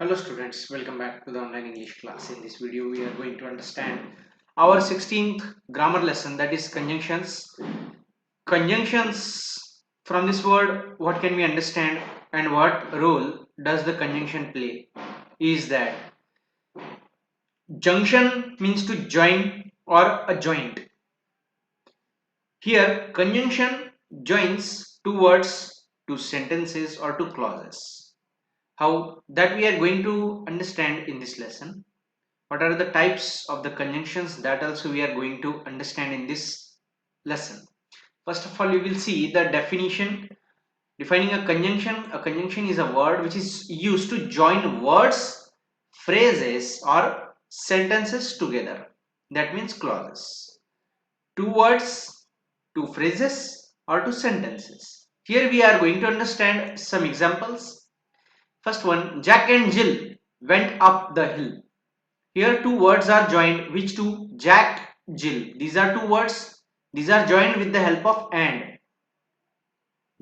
Hello students, welcome back to the online English class. In this video we are going to understand our 16th grammar lesson, that is conjunctions. Conjunctions, from this word what can we understand and what role does the conjunction play is that junction means to join or a joint. Here conjunction joins two words to sentences or to clauses. How that we are going to understand in this lesson. What are the types of the conjunctions, that also we are going to understand in this lesson. First of all, you will see the definition. Defining a conjunction is a word which is used to join words, phrases or sentences together. That means clauses. Two words, two phrases or two sentences. Here we are going to understand some examples. First one, Jack and Jill went up the hill. Here two words are joined. Which two? Jack, Jill. These are two words. These are joined with the help of and.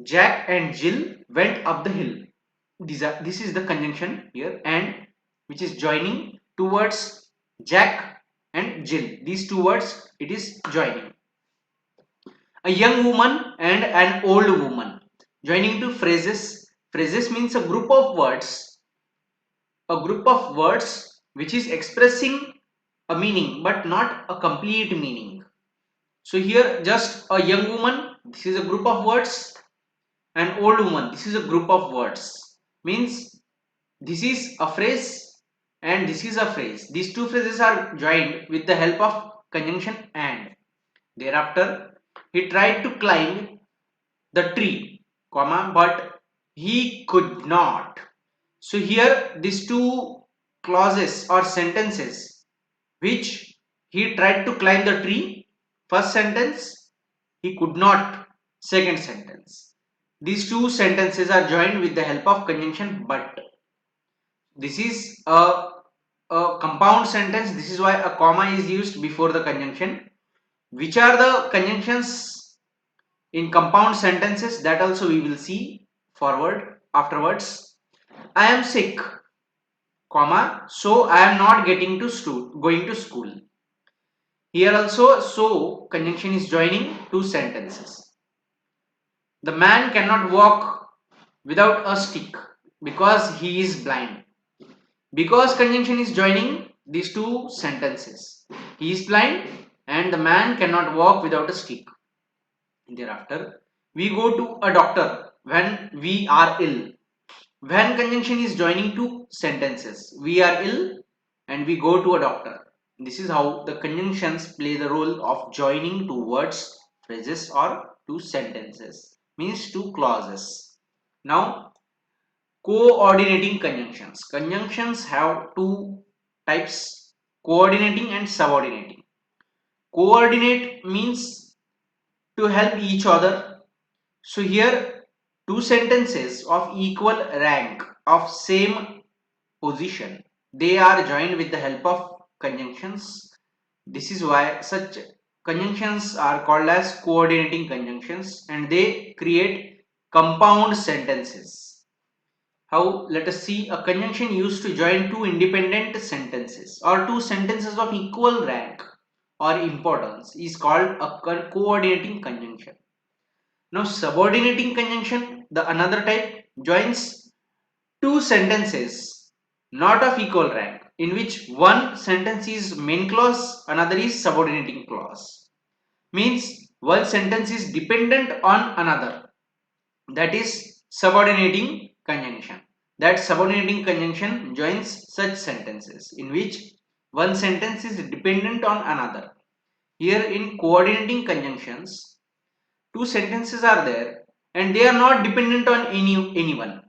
Jack and Jill went up the hill. This is the conjunction here, and, which is joining two words, Jack and Jill. These two words it is joining. A young woman and an old woman. Joining two phrases. Phrases means a group of words. A group of words which is expressing a meaning but not a complete meaning. So here just a young woman, this is a group of words. An old woman, this is a group of words. Means this is a phrase and this is a phrase. These two phrases are joined with the help of conjunction and. Thereafter he tried to climb the tree, comma, but he could not. So here these two clauses or sentences, which he tried to climb the tree, first sentence, he could not, second sentence. These two sentences are joined with the help of conjunction but. This is a compound sentence. This is why a comma is used before the conjunction. Which are the conjunctions in compound sentences, that also we will see afterwards. I am sick, comma, so I am not going to school. Here also so conjunction is joining two sentences. The man cannot walk without a stick because he is blind. Because conjunction is joining these two sentences. He is blind and the man cannot walk without a stick. Thereafter we go to a doctor when we are ill. When conjunction is joining two sentences, we are ill and we go to a doctor. This is how the conjunctions play the role of joining two words, phrases or two sentences, means two clauses. Now coordinating conjunctions. Conjunctions have two types, coordinating and subordinating. Coordinate means to help each other. So here two sentences of equal rank, of same position, they are joined with the help of conjunctions. This is why such conjunctions are called as coordinating conjunctions and they create compound sentences. How? Let us see. A conjunction used to join two independent sentences or two sentences of equal rank or importance is called a coordinating conjunction. Now subordinating conjunction, the another type, joins two sentences not of equal rank, in which one sentence is main clause, another is subordinating clause. Means one sentence is dependent on another, that is subordinating conjunction. That subordinating conjunction joins such sentences in which one sentence is dependent on another. Here in coordinating conjunctions, two sentences are there and they are not dependent on anyone.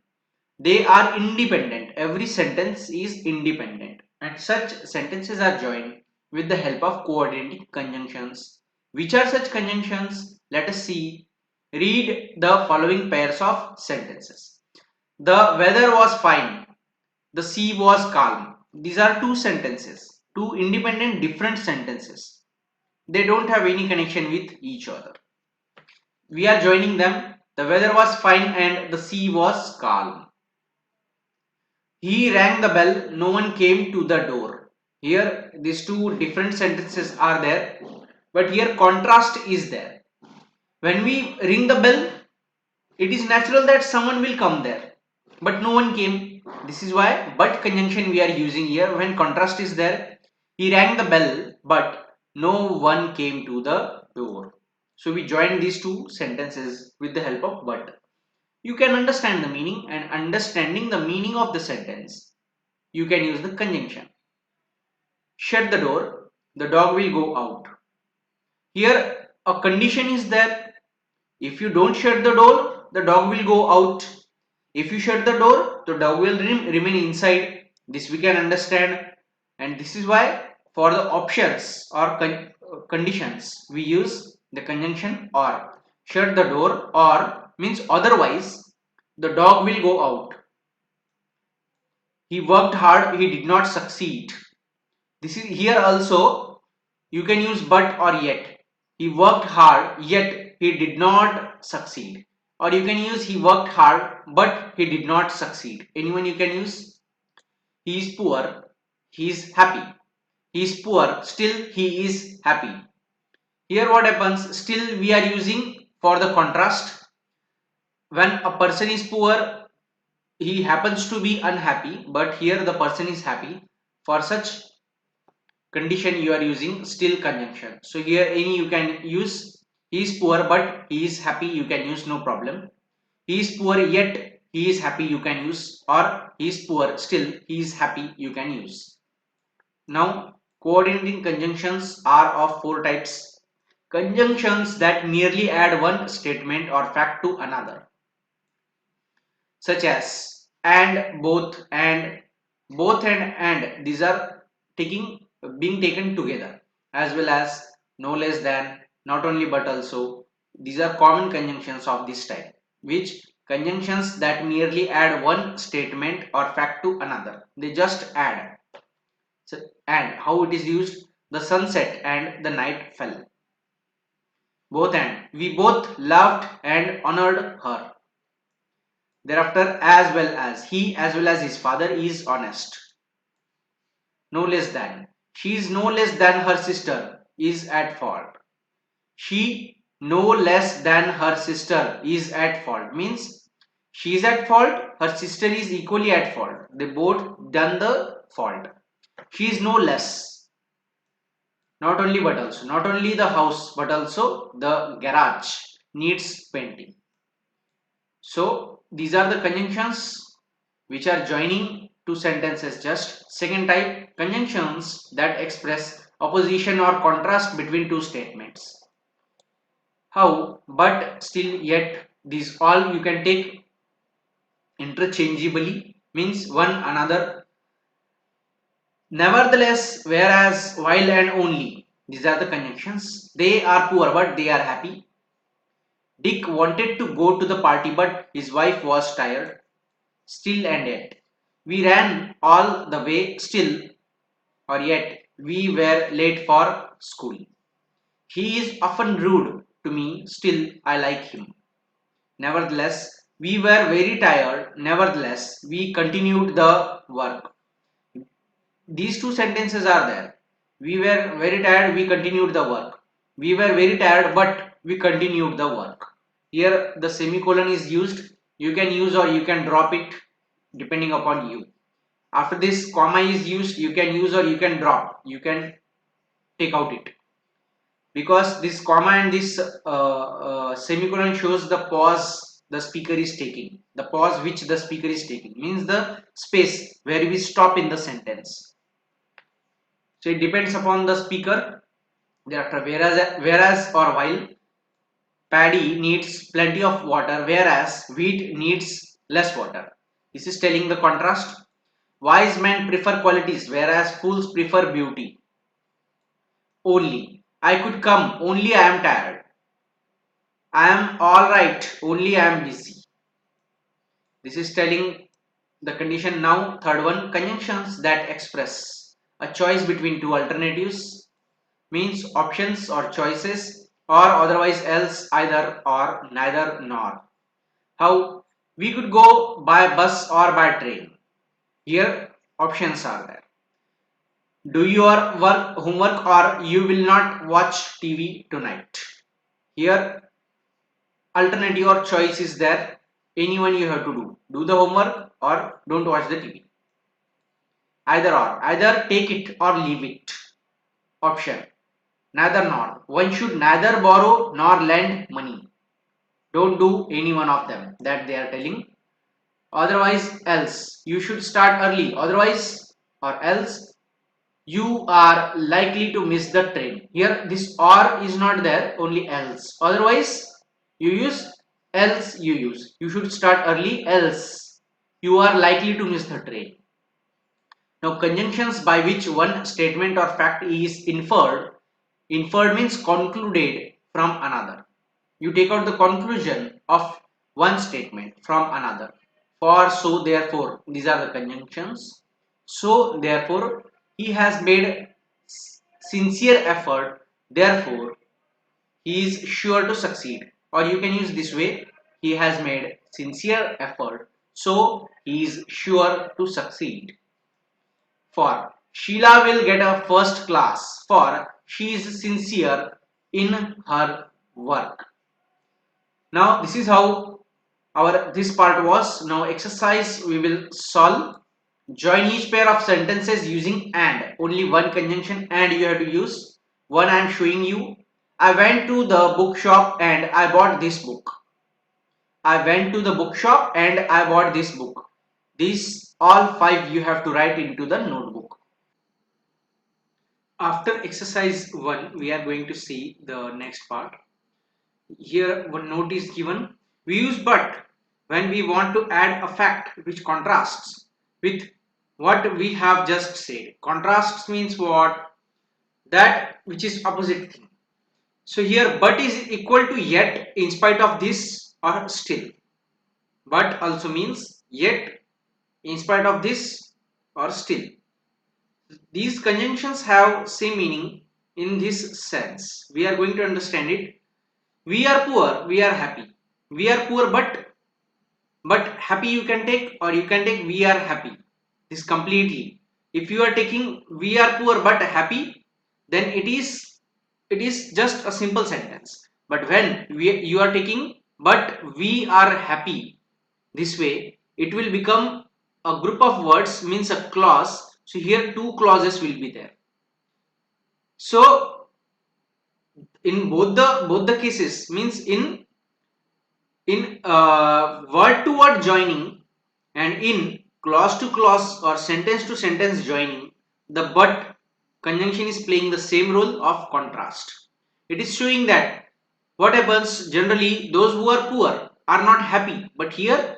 They are independent. Every sentence is independent and such sentences are joined with the help of coordinating conjunctions. Which are such conjunctions? Let us see. Read the following pairs of sentences. The weather was fine. The sea was calm. These are two sentences, two independent different sentences. They don't have any connection with each other. We are joining them. The weather was fine and the sea was calm. He rang the bell, no one came to the door. Here these two different sentences are there, but here contrast is there. When we ring the bell, it is natural that someone will come there, but no one came. This is why but conjunction we are using here. When contrast is there, he rang the bell, but no one came to the door. So we join these two sentences with the help of but. You can understand the meaning, and understanding the meaning of the sentence, you can use the conjunction. Shut the door, the dog will go out. Here a condition is there. If you don't shut the door, the dog will go out. If you shut the door, the dog will remain inside. This we can understand, and this is why for the options or conditions we use the conjunction or. Shut the door or means otherwise the dog will go out. He worked hard, he did not succeed. This is here also you can use but or yet. He worked hard yet he did not succeed. Or you can use he worked hard but he did not succeed. Anyone you can use. He is poor, he is happy. He is poor, still he is happy. Here what happens, still we are using for the contrast. When a person is poor, he happens to be unhappy, but here the person is happy. For such condition you are using still conjunction. So here any you can use. He is poor but he is happy, you can use, no problem. He is poor yet he is happy, you can use, or he is poor still he is happy, you can use. Now coordinating conjunctions are of four types. Conjunctions that merely add one statement or fact to another, such as and, both and these are being taken together, as well as no less than, not only but also. These are common conjunctions of this type, which conjunctions that merely add one statement or fact to another, they just add. So, and how it is used, the sun set and the night fell. Both and, we both loved and honored her. Thereafter, as well as his father is honest. No less than, she is no less than her sister is at fault. She no less than her sister is at fault means she is at fault, her sister is equally at fault, they both done the fault. She is no less, not only but also, not only the house but also the garage needs painting. So these are the conjunctions which are joining two sentences. Just second type, conjunctions that express opposition or contrast between two statements. How, but, still, yet, these all you can take interchangeably, means one another. Nevertheless, whereas, while, and only, these are the conjunctions. They are poor but they are happy. Dick wanted to go to the party but his wife was tired. Still and yet. We ran all the way still, or yet we were late for school. He is often rude to me, still I like him. Nevertheless, we were very tired. Nevertheless, we continued the work. These two sentences are there. We were very tired, we continued the work. We were very tired, but we continued the work. Here the semicolon is used. You can use or you can drop it depending upon you. After this comma is used, you can use or you can drop. You can take out it. Because this comma and this semicolon shows the pause the speaker is taking. The pause which the speaker is taking means the space where we stop in the sentence. So it depends upon the speaker. Thereafter, whereas or while, paddy needs plenty of water, whereas wheat needs less water. This is telling the contrast. Wise men prefer qualities, whereas fools prefer beauty. Only. I could come, only I am tired. I am alright, only I am busy. This is telling the condition. Now, third one, conjunctions that express a choice between two alternatives, means options or choices, or otherwise else, either or, neither nor. How, we could go by bus or by train. Here options are there. Do your work homework or you will not watch TV tonight. Here alternative or choice is there. Anyone you have to do. Do the homework or don't watch the TV. Either or. Either take it or leave it. Option. Neither nor. One should neither borrow nor lend money. Don't do any one of them that they are telling. Otherwise else. You should start early. Otherwise or else you are likely to miss the train. Here this or is not there, only else. Otherwise you use, else you use. You should start early, else you are likely to miss the train. Now conjunctions by which one statement or fact is inferred. Inferred means concluded from another. You take out the conclusion of one statement from another. For, so, therefore, these are the conjunctions. So, therefore, he has made sincere effort, therefore, he is sure to succeed. Or you can use this way, he has made sincere effort, so he is sure to succeed. For, Sheila will get a first class, for she is sincere in her work. Now this is how our this part was. Now exercise we will solve. Join each pair of sentences using and. Only one conjunction and you have to use. One I am showing you. I went to the bookshop and I bought this book. I went to the bookshop and I bought this book. These all five you have to write into the notebook. After exercise 1 we are going to see the next part. Here one note is given. We use but when we want to add a fact which contrasts with what we have just said. Contrasts means what? That which is opposite thing. So here but is equal to yet in spite of this or still. But also means yet in spite of this or still. These conjunctions have same meaning in this sense. We are going to understand it. We are poor, we are happy. We are poor but happy you can take, or you can take we are happy. This completely. If you are taking we are poor but happy, then it is just a simple sentence. But when you are taking but we are happy, this way it will become a group of words, means a clause. So here two clauses will be there. So in both the cases, means in word to word joining and in clause to clause or sentence to sentence joining, the but conjunction is playing the same role of contrast. It is showing that what happens generally, those who are poor are not happy, but here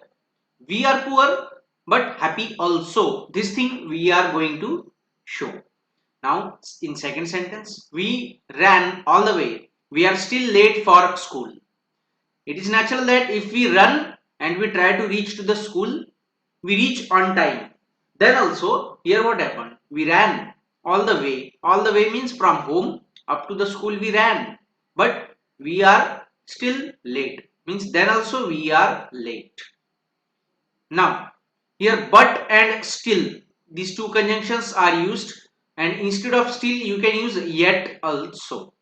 we are poor but happy also. This thing we are going to show. Now in second sentence, we ran all the way, we are still late for school. It is natural that if we run and we try to reach to the school, we reach on time. Then also here what happened? We ran all the way. All the way means from home up to the school we ran. But we are still late. Means then also we are late. Now here but and still, these two conjunctions are used, and instead of still you can use yet also.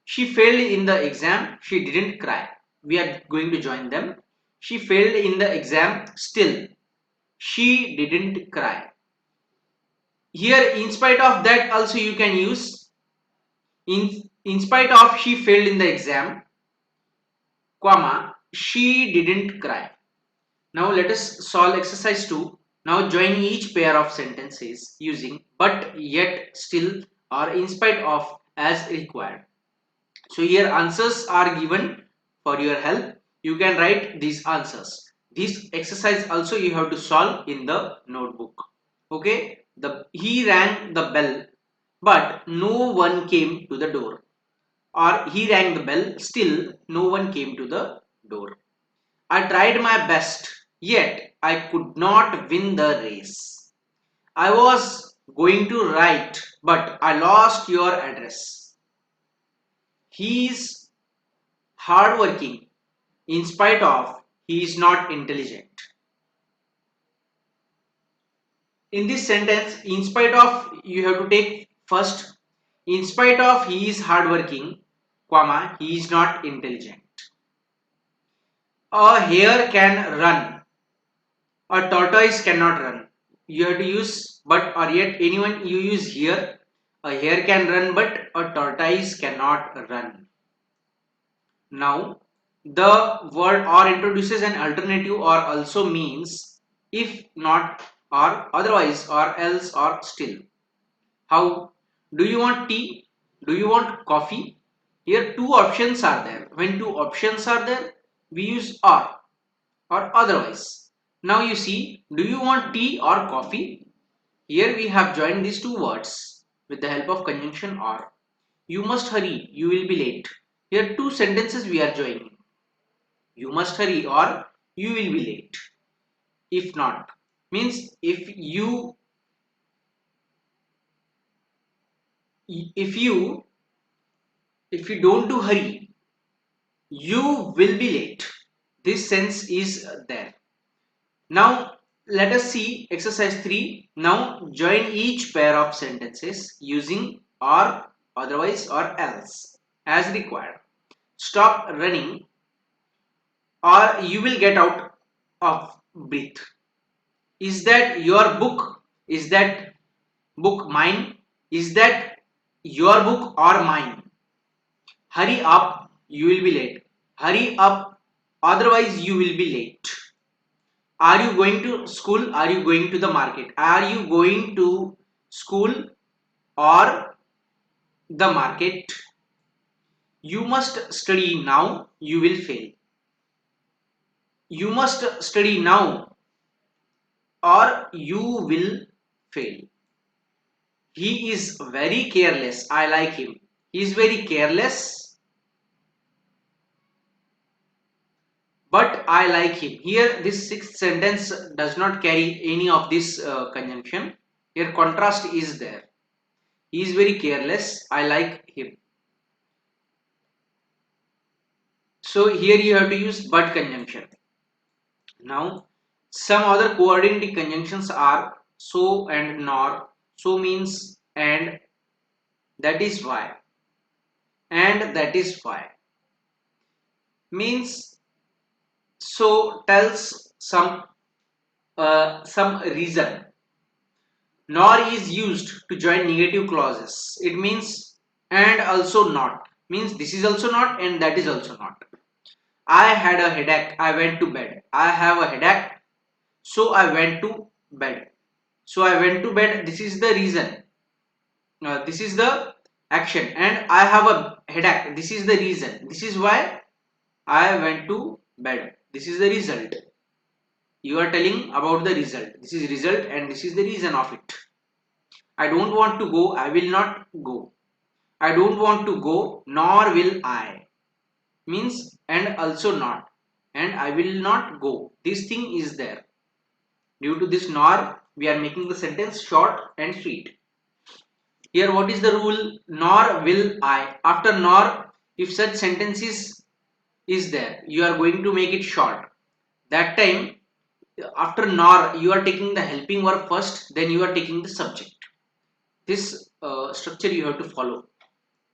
She failed in the exam, she didn't cry. We are going to join them. She failed in the exam, still she didn't cry. Here in spite of that also you can use in spite of she failed in the exam, comma, she didn't cry. Now let us solve exercise 2. Now join each pair of sentences using but, yet, still or in spite of as required. So here answers are given for your help. You can write these answers. This exercise also you have to solve in the notebook. Okay, he rang the bell but no one came to the door, or he rang the bell, still no one came to the door. I tried my best, yet I could not win the race. I was going to write, but I lost your address. He is hardworking in spite of he is not intelligent. In this sentence, in spite of, you have to take first, in spite of he is hardworking, comma, he is not intelligent. A hare can run, a tortoise cannot run. You have to use but or yet, anyone you use here. A hare can run but a tortoise cannot run. Now, the word or introduces an alternative or also means if not or otherwise or else or still. How? Do you want tea? Do you want coffee? Here two options are there. When two options are there, we use or otherwise. Now you see, do you want tea or coffee? Here we have joined these two words with the help of conjunction or. You must hurry, you will be late. Here two sentences we are joining. You must hurry or you will be late. If not means if you if you don't do hurry, you will be late. This sense is there. Now let us see exercise 3. Now join each pair of sentences using or, otherwise or else as required. Stop running or you will get out of breath. Is that your book? Is that book mine? Is that your book or mine? Hurry up, you will be late. Hurry up, otherwise you will be late. Are you going to school? Are you going to the market? Are you going to school or the market? You must study now, you will fail. You must study now or you will fail. He is very careless. I like him. He is very careless, but I like him. Here, this sixth sentence does not carry any of this conjunction. Here, contrast is there. He is very careless. I like him. So, here you have to use but conjunction. Now, some other coordinating conjunctions are so and nor. So means and, that is why, and that is why. Means so tells some reason. Nor is used to join negative clauses. It means and also not. Means this is also not and that is also not. I had a headache. I went to bed. I have a headache. So I went to bed. So I went to bed. This is the reason. This is the action. And I have a headache. This is the reason. This is why I went to bed. This is the result. You are telling about the result. This is result and this is the reason of it. I don't want to go. I will not go. I don't want to go, nor will I. Means and also not. And I will not go. This thing is there. Due to this nor, we are making the sentence short and sweet. Here what is the rule? Nor will I. After nor, if such sentence is there, you are going to make it short. That time, after nor, you are taking the helping verb first, then you are taking the subject. This structure you have to follow.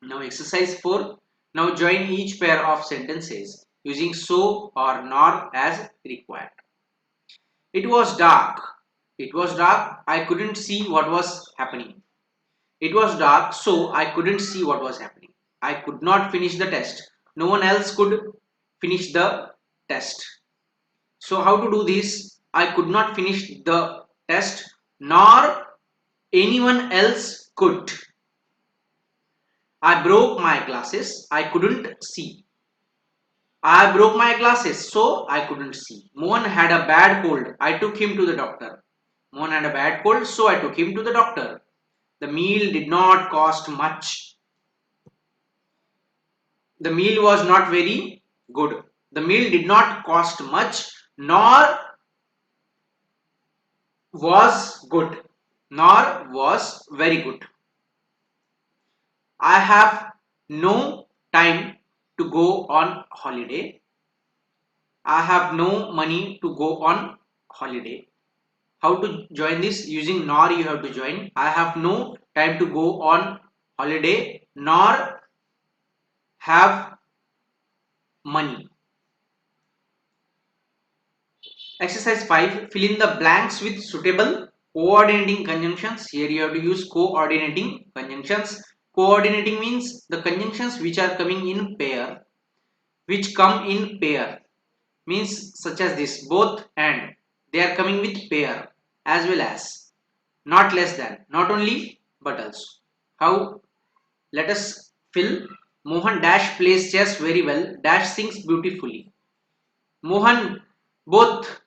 Now exercise 4. Now join each pair of sentences using so or nor as required. It was dark. It was dark. I couldn't see what was happening. It was dark, so I couldn't see what was happening. I could not finish the test. No one else could finish the test. So how to do this? I could not finish the test, nor anyone else could. I broke my glasses. I couldn't see. I broke my glasses, so I couldn't see. Mohan had a bad cold. I took him to the doctor. Mohan had a bad cold, so I took him to the doctor. The meal did not cost much. The meal was not very good. The meal did not cost much, nor was good, nor was very good. I have no time to go on holiday. I have no money to go on holiday. How to join this? Using nor you have to join. I have no time to go on holiday nor have money. Exercise 5. Fill in the blanks with suitable coordinating conjunctions. Here you have to use coordinating conjunctions. Coordinating means the conjunctions which are coming in pair, which come in pair, means such as this, both and, they are coming with pair, as well as, not less than, not only but also. How? Let us fill. Mohan dash plays chess very well, dash sings beautifully. Mohan both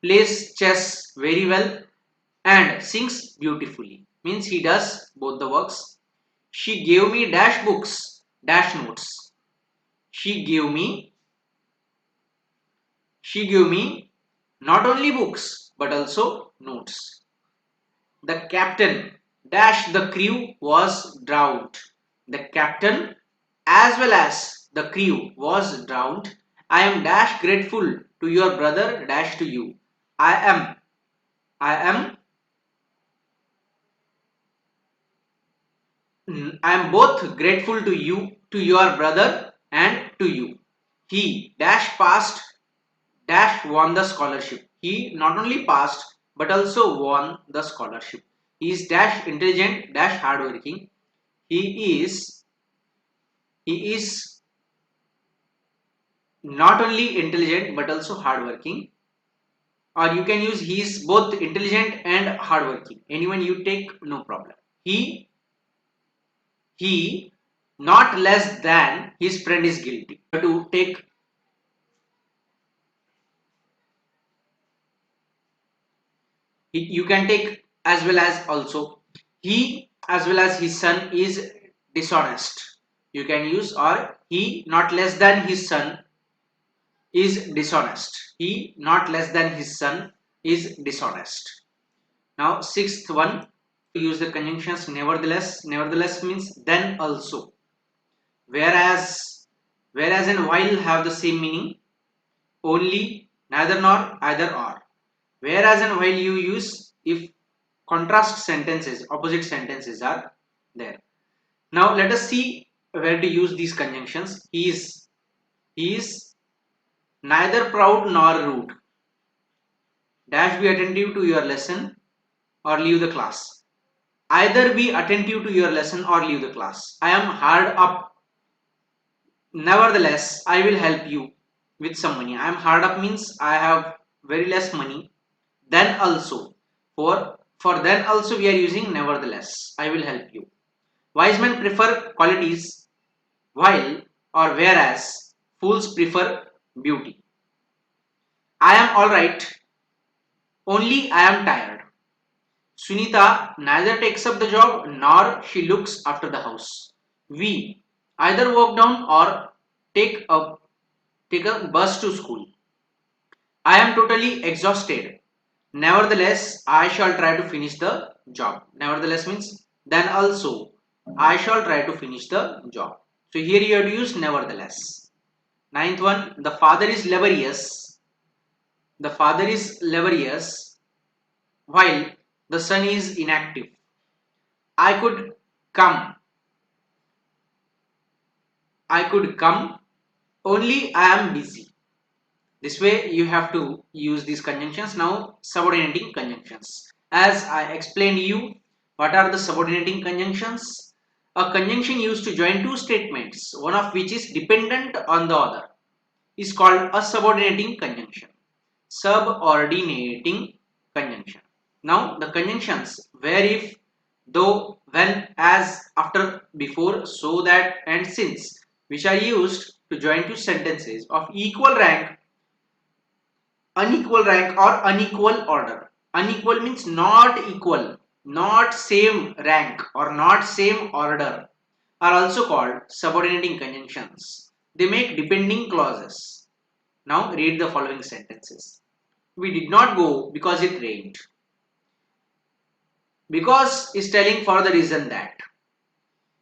plays chess very well and sings beautifully, means he does both the works. She gave me dash books dash notes. She gave me not only books but also notes. The captain dash the crew was drowned. The captain as well as the crew was drowned. I am dash grateful to your brother dash to you. I am I am both grateful to you, to your brother and to you. He dash passed dash won the scholarship. He not only passed but also won the scholarship. He is dash intelligent dash hardworking. He is he is not only intelligent but also hardworking. Or you can use he is both intelligent and hardworking. Anyone you take, no problem. He not less than his friend is guilty. To take, you can take as well as also. He as well as his son is dishonest. You can use, or he not less than his son is dishonest. He not less than his son is dishonest. Now sixth one, use the conjunctions nevertheless. Nevertheless means then also. Whereas and while have the same meaning. Only, neither nor, either or. Whereas and while you use if contrast sentences, opposite sentences are there. Now let us see where to use these conjunctions. He is neither proud nor rude. Dash be attentive to your lesson or leave the class. Either be attentive to your lesson or leave the class. I am hard up. Nevertheless, I will help you with some money. I am hard up means I have very less money. Then also, for then also we are using nevertheless. I will help you. Wise men prefer qualities while or whereas fools prefer beauty. I am alright, only I am tired. Sunita neither takes up the job nor she looks after the house. We either walk down or take a bus to school. I am totally exhausted. Nevertheless, I shall try to finish the job. Nevertheless means then also I shall try to finish the job. So here you have to use nevertheless. Ninth one, the father is laborious. The father is laborious while the son is inactive. I could come. I could come, only I am busy. This way you have to use these conjunctions. Now subordinating conjunctions. As I explained you, what are the subordinating conjunctions? A conjunction used to join two statements, one of which is dependent on the other, is called a subordinating conjunction. Subordinating conjunction. Now the conjunctions where, if, though, when, as, after, before, so that and since, which are used to join two sentences of equal rank, unequal rank or unequal order. Unequal means not equal, not same rank or not same order, are also called subordinating conjunctions. They make depending clauses. Now read the following sentences. We did not go because it rained. Because is telling for the reason that.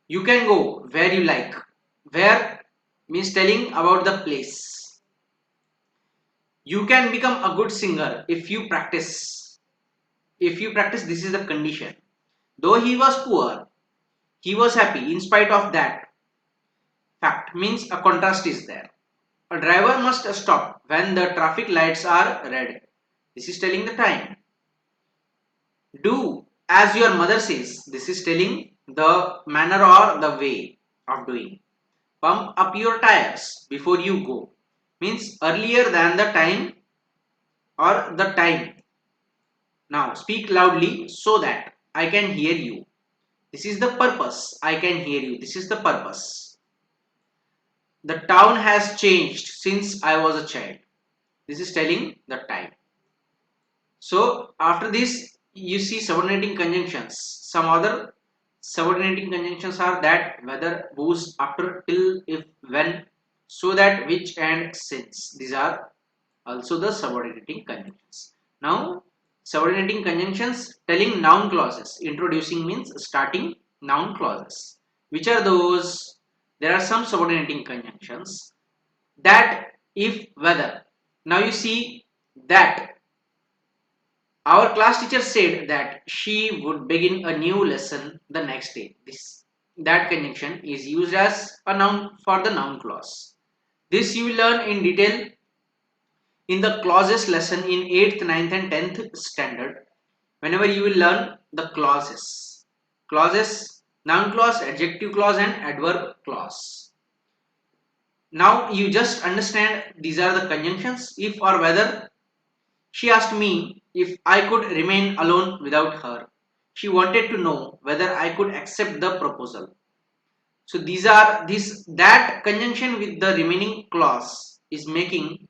You can go where you like. Where means telling about the place. You can become a good singer if you practice. if you practice, this is the condition. Though he was poor, he was happy in spite of that fact, means a contrast is there. A driver must stop when the traffic lights are red. This is telling the time. Do as your mother says. This is telling the manner or the way of doing. Pump up your tires before you go. Means earlier than the time or the time. Now speak loudly so that I can hear you. This is the purpose. I can hear you. This is the purpose. The town has changed since I was a child. This is telling the time. So after this, you see subordinating conjunctions. Some other subordinating conjunctions are that, whether, whose, after, till, if, when, so that, which, and since. These are also the subordinating conjunctions. Now, subordinating conjunctions telling noun clauses. Introducing means starting noun clauses. Which are those? There are some subordinating conjunctions. That, if, whether. Now you see that our class teacher said that she would begin a new lesson the next day. That conjunction is used as a noun for the noun clause. This you will learn in detail in the clauses lesson in 8th, 9th and 10th standard. Whenever you will learn the clauses. Clauses, noun clause, adjective clause and adverb clause. Now you just understand these are the conjunctions, if or whether. She asked me if I could remain alone without her. She wanted to know whether I could accept the proposal. So these are that conjunction with the remaining clause is making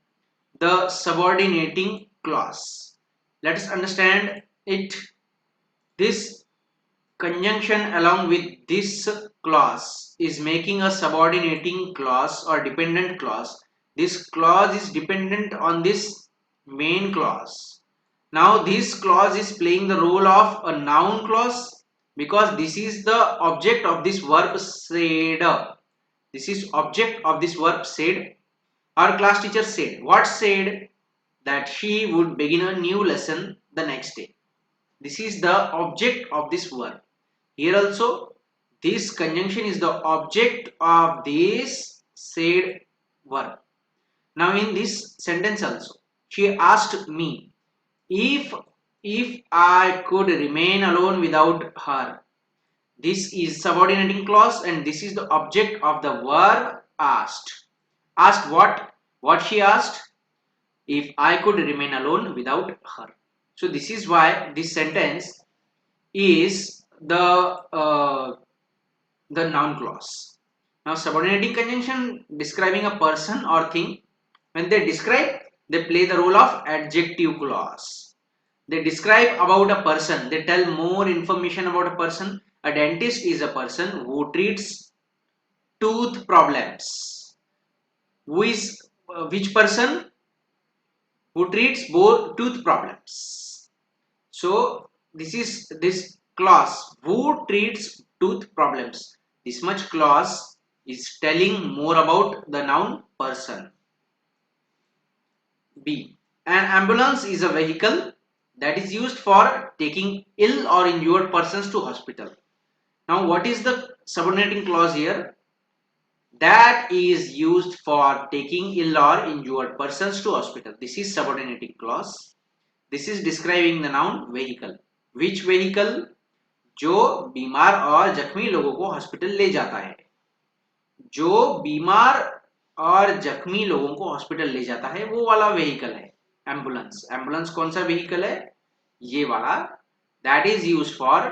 the subordinating clause. Let us understand it. This conjunction along with this clause is making a subordinating clause or dependent clause. This clause is dependent on this main clause. Now this clause is playing the role of a noun clause because this is the object of this verb said. This is object of this verb said. Our class teacher said. What said? That she would begin a new lesson the next day. This is the object of this verb. Here also, this conjunction is the object of this said verb. Now in this sentence also, she asked me if I could remain alone without her. This is subordinating clause and this is the object of the verb asked. Asked what? What she asked? If I could remain alone without her. So this is why this sentence is the noun clause. Now subordinating conjunction describing a person or thing. When they describe, they play the role of adjective clause. They describe about a person. They tell more information about a person. A dentist is a person who treats tooth problems. Who is which person? Who treats both tooth problems. So this is this clause who treats tooth problems. This much clause is telling more about the noun person. B. An ambulance is a vehicle that is used for taking ill or injured persons to hospital. Now what is the subordinating clause here? That is used for taking ill or injured persons to hospital. This is subordinating clause. This is describing the noun vehicle. Which vehicle? जो बीमार और जख्मी लोगों को hospital ले जाता है. जो बीमार और जख्मी लोगों को हॉस्पिटल ले जाता है वो वाला व्हीकल है एम्बुलेंस. एम्बुलेंस कौन सा व्हीकल है? ये वाला. That is used for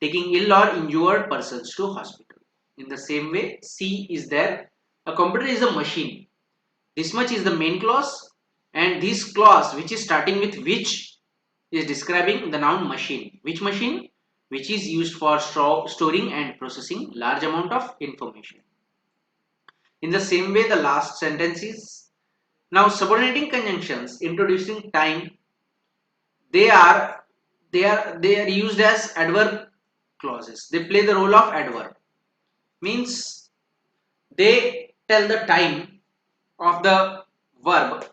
taking ill or injured persons to hospital. In the same way, C is there. A computer is a machine. This much is the main clause, and this clause which is starting with which is describing the noun machine. Which machine? Which is used for storing and processing large amount of information. In the same way, the last sentence is now subordinating conjunctions introducing time. They are used as adverb clauses. They play the role of adverb. Means they tell the time of the verb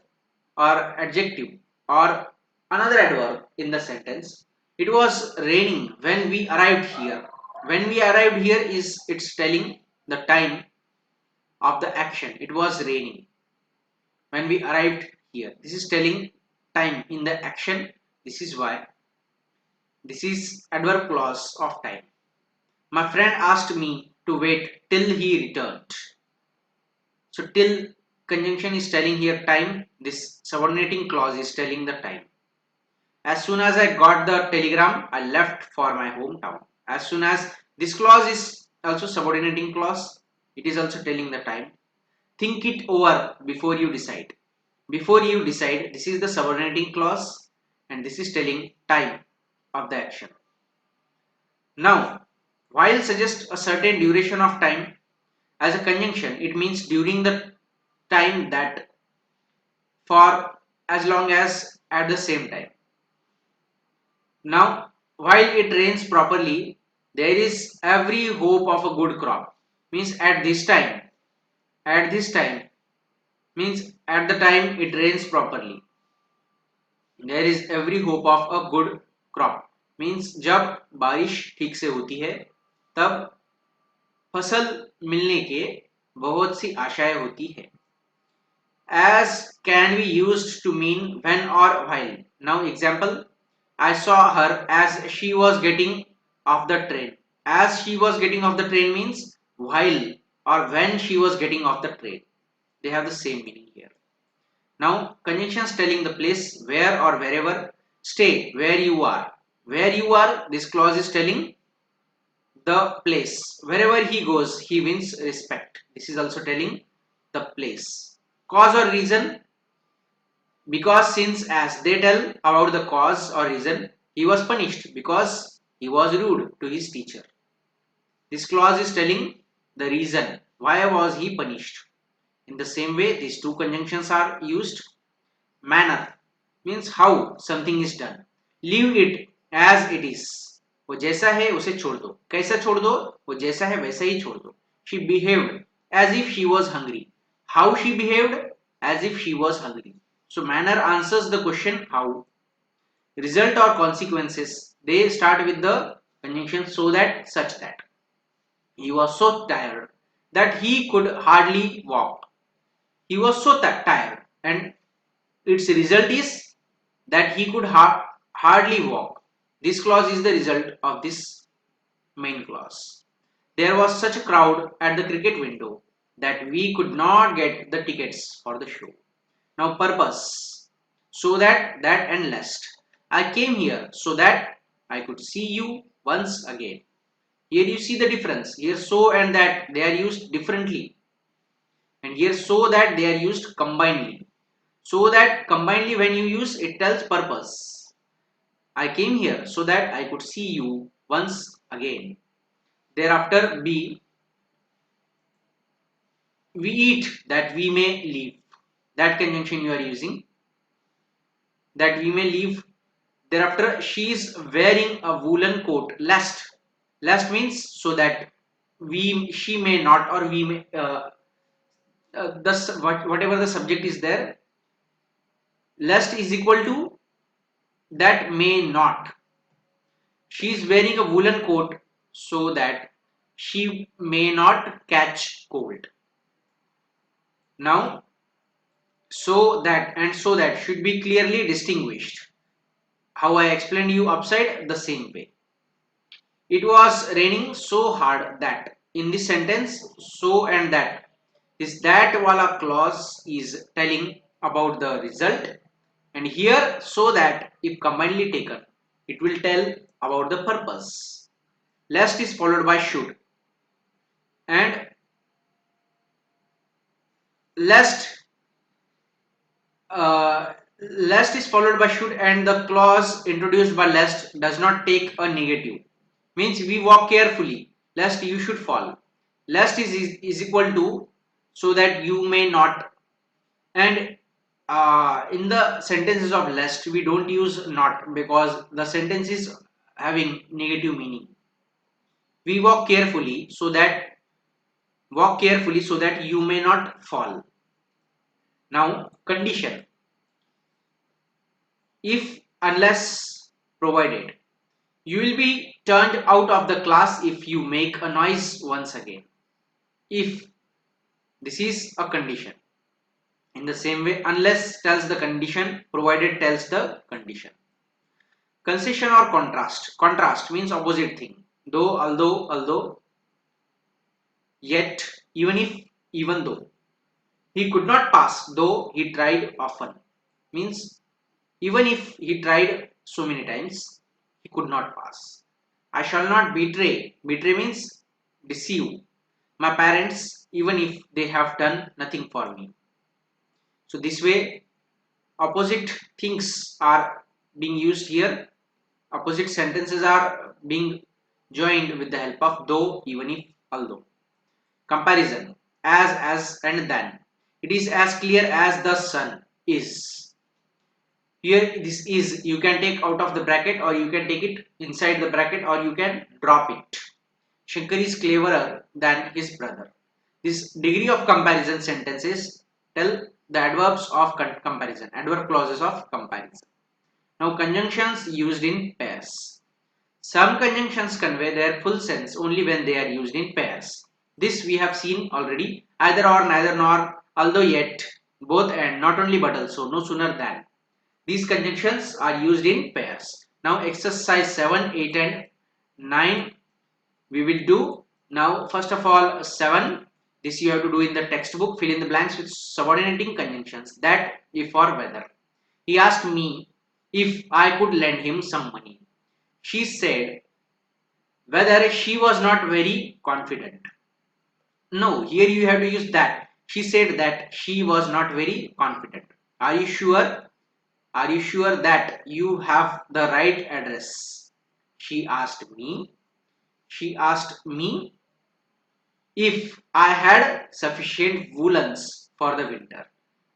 or adjective or another adverb in the sentence. It was raining when we arrived here. When we arrived here is it's telling the time of the action. It was raining when we arrived here. This is telling time in the action. This is why this is adverb clause of time. My friend asked me to wait till he returned. So till conjunction is telling here time. This subordinating clause is telling the time. As soon as I got the telegram, I left for my hometown. As soon as this clause is also subordinating clause, it is also telling the time. Think it over before you decide. Before you decide, this is the subordinating clause and this is telling time of the action. Now, while suggest a certain duration of time as a conjunction, it means during the time that for as long as at the same time. Now, while it rains properly, there is every hope of a good crop. Means at this time means at the time it rains properly. There is every hope of a good crop. Means जब बारिश ठीक से होती है तब फसल मिलने के बहुत सी आशाएं होती है. As can be used to mean when or while. Now example, I saw her as she was getting off the train. As she was getting off the train means while or when she was getting off the train. They have the same meaning here. Now conjunctions telling the place where or wherever. Stay where you are. Where you are, this clause is telling the place. Wherever he goes, he wins respect. This is also telling the place. Cause or reason, because since as they tell about the cause or reason, he was punished because he was rude to his teacher. This clause is telling the reason why was he punished. In the same way, these two conjunctions are used. Manner means how something is done. Leave it as it is. वो जैसा है उसे छोड़ दो. कैसा छोड़ दो? वो जैसा है वैसा ही छोड़ दो. She behaved as if she was hungry. How she behaved? As if she was hungry. So manner answers the question how. Result or consequences, they start with the conjunction so that, such that. He was so tired that he could hardly walk. He was so tired and its result is that he could hardly walk. This clause is the result of this main clause. There was such a crowd at the cricket window that we could not get the tickets for the show. Now purpose, so that and lest. I came here so that I could see you once again. Here you see the difference. Here so and that they are used differently. And here so that they are used combinedly. So that combinedly when you use it tells purpose. I came here so that I could see you once again. Thereafter be we eat that we may live. That conjunction you are using. That we may live. Thereafter she is wearing a woolen coat. Lest means so that she may not or we may whatever the subject is there. Lest is equal to that may not. She is wearing a woolen coat so that she may not catch cold. Now, so that and so that should be clearly distinguished. How I explained you upside the same way. It was raining so hard that in this sentence, so and that. This that wala clause is telling about the result, and here so that if combinedly taken, it will tell about the purpose. Lest is followed by should, and lest lest is followed by should, and the clause introduced by lest does not take a negative. Means we walk carefully lest you should fall. Lest is equal to so that you may not, and in the sentences of lest we don't use not because the sentence is having negative meaning. We walk carefully so that you may not fall. Now condition, if unless provided. You will be turned out of the class if you make a noise once again. If this is a condition. In the same way, unless tells the condition, provided tells the condition. Concession or contrast. Contrast means opposite thing. Though, although, yet, even if, even though. He could not pass, though he tried often. Means even if he tried so many times, he could not pass. I shall not betray. Betray means deceive my parents even if they have done nothing for me. So this way opposite things are being used here. Opposite sentences are being joined with the help of though, even if, although. Comparison as and than. It is as clear as the sun is. Here this is you can take out of the bracket or you can take it inside the bracket or you can drop it. Shankar is cleverer than his brother. This degree of comparison sentences tell the adverbs of comparison, adverb clauses of comparison. Now conjunctions used in pairs. Some conjunctions convey their full sense only when they are used in pairs. This we have seen already, either or, neither nor, although yet, both and, not only but also, no sooner than. These conjunctions are used in pairs. Now exercise 7, 8 and 9 we will do. Now first of all 7, this you have to do in the textbook, fill in the blanks with subordinating conjunctions, that, if or whether. He asked me if I could lend him some money. She said whether she was not very confident. No, here you have to use that. She said that she was not very confident. Are you sure? Are you sure that you have the right address? She asked me. She asked me if I had sufficient woolens for the winter.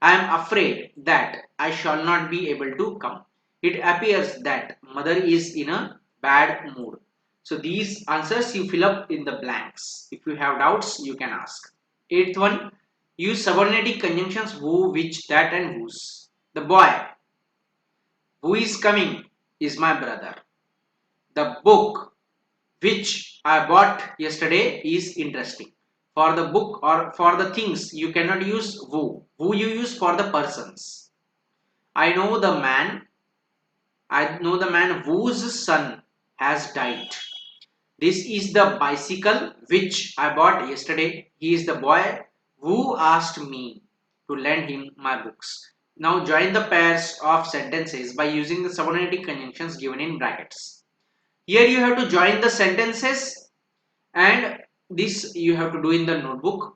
I am afraid that I shall not be able to come. It appears that mother is in a bad mood. So these answers you fill up in the blanks. If you have doubts, you can ask. Eighth one, use subordinating conjunctions who, which, that and whose. The boy who is coming is my brother. The book which I bought yesterday is interesting. For the book or for the things, you cannot use who. Who you use for the persons. I know the man. I know the man whose son has died. This is the bicycle which I bought yesterday. He is the boy who asked me to lend him my books. Now join the pairs of sentences by using the subordinating conjunctions given in brackets. Here you have to join the sentences and this you have to do in the notebook.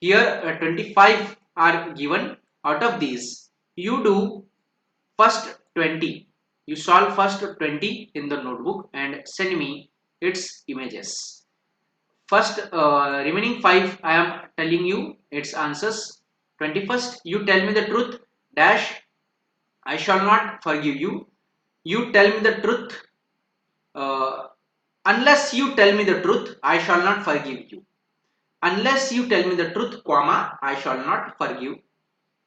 Here 25 are given. Out of these you do first 20. You solve first 20 in the notebook and send me its images. First remaining 5 I am telling you its answers. 21st you tell me the truth dash I shall not forgive you. You tell me the truth. Uh, Unless you tell me the truth, I shall not forgive you. Unless you tell me the truth, comma, I shall not forgive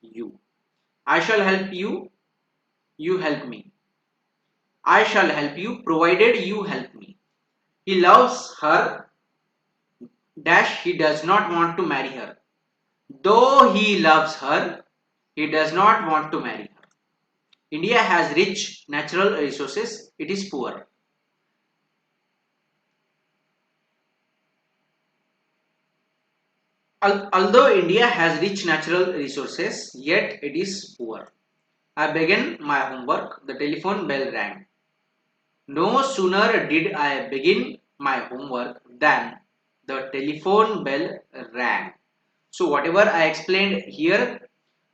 you. I shall help you, you help me. I shall help you, provided you help me. He loves her, dash, he does not want to marry her. Though he loves her, he does not want to marry her. India has rich natural resources, it is poor. Although India has rich natural resources, yet it is poor. I began my homework, the telephone bell rang. No sooner did I begin my homework than the telephone bell rang. So whatever I explained here,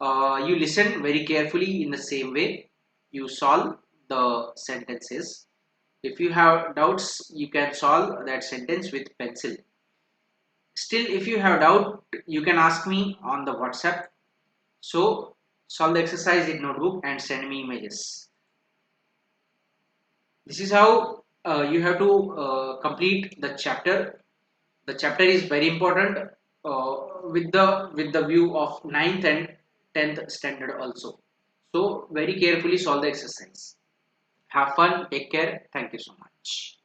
you listen very carefully in the same way. You solve the sentences. If you have doubts, you can solve that sentence with pencil. Still, if you have doubt, you can ask me on the WhatsApp. So solve the exercise in notebook and send me images. This is how you have to complete the chapter. The chapter is very important with the view of ninth and 10th standard also. So very carefully solve the exercise. Have fun, take care, thank you so much. much.